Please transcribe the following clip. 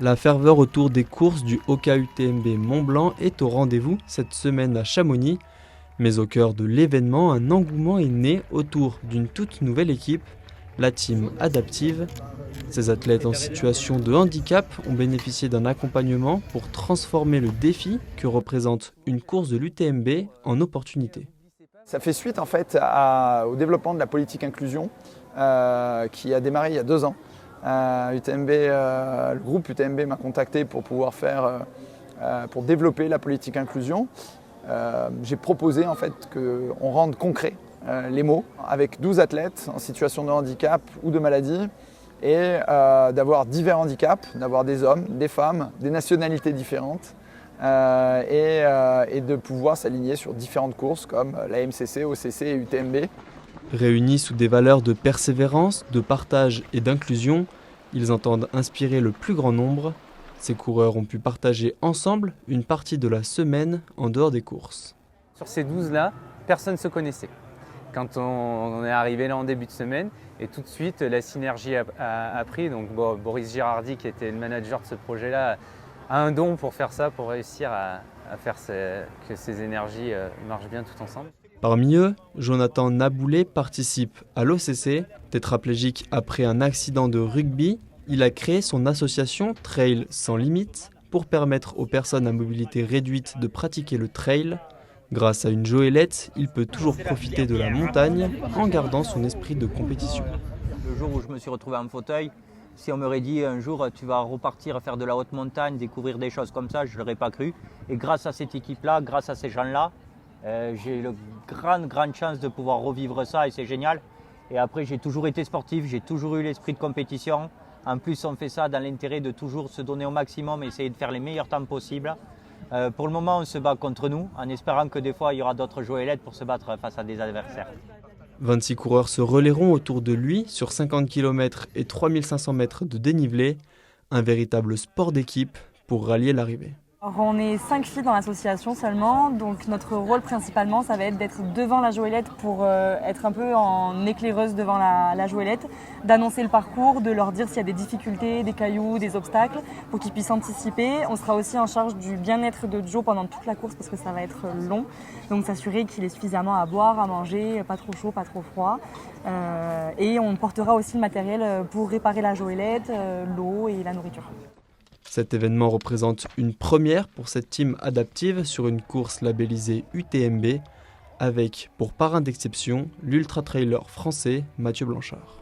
La ferveur autour des courses du Hoka UTMB Mont-Blanc est au rendez-vous cette semaine à Chamonix. Mais au cœur de l'événement, un engouement est né autour d'une toute nouvelle équipe, la Team Adaptive. Ces athlètes en situation de handicap ont bénéficié d'un accompagnement pour transformer le défi que représente une course de l'UTMB en opportunité. Ça fait suite en fait au développement de la politique inclusion qui a démarré il y a 2 ans. Le groupe UTMB m'a contacté pour pouvoir pour développer la politique inclusion. J'ai proposé en fait qu'on rende concret les mots avec 12 athlètes en situation de handicap ou de maladie et d'avoir divers handicaps, d'avoir des hommes, des femmes, des nationalités différentes et de pouvoir s'aligner sur différentes courses comme la MCC, OCC et UTMB. Réunis sous des valeurs de persévérance, de partage et d'inclusion, ils entendent inspirer le plus grand nombre. Ces coureurs ont pu partager ensemble une partie de la semaine en dehors des courses. Sur ces 12-là, personne ne se connaissait. Quand on est arrivé là en début de semaine, et tout de suite la synergie a pris. Donc Boris Girardi, qui était le manager de ce projet-là, a un don pour faire ça, pour réussir à faire que ces énergies marchent bien tout ensemble. Parmi eux, Jonathan Naboulé participe à l'OCC. Tétraplégique après un accident de rugby, il a créé son association Trail sans limite pour permettre aux personnes à mobilité réduite de pratiquer le trail. Grâce à une joëlette, il peut toujours profiter de la montagne en gardant son esprit de compétition. Le jour où je me suis retrouvé en fauteuil, si on m'aurait dit un jour tu vas repartir faire de la haute montagne, découvrir des choses comme ça, je ne l'aurais pas cru. Et grâce à cette équipe-là, grâce à ces gens-là, j'ai eu la grande chance de pouvoir revivre ça et c'est génial. Et après, j'ai toujours été sportif, j'ai toujours eu l'esprit de compétition. En plus, on fait ça dans l'intérêt de toujours se donner au maximum et essayer de faire les meilleurs temps possibles. Pour le moment, on se bat contre nous, en espérant que des fois, il y aura d'autres joëlettes pour se battre face à des adversaires. 26 coureurs se relayeront autour de lui sur 50 km et 3500 mètres de dénivelé. Un véritable sport d'équipe pour rallier l'arrivée. On est 5 filles dans l'association seulement, donc notre rôle principalement ça va être d'être devant la joëlette pour être un peu en éclaireuse devant la joëlette, d'annoncer le parcours, de leur dire s'il y a des difficultés, des cailloux, des obstacles pour qu'ils puissent anticiper. On sera aussi en charge du bien-être de Joe pendant toute la course parce que ça va être long, donc s'assurer qu'il ait suffisamment à boire, à manger, pas trop chaud, pas trop froid. Et on portera aussi le matériel pour réparer la joëlette, l'eau et la nourriture. Cet événement représente une première pour cette team adaptive sur une course labellisée UTMB avec, pour parrain d'exception, l'ultra-trailer français Mathieu Blanchard.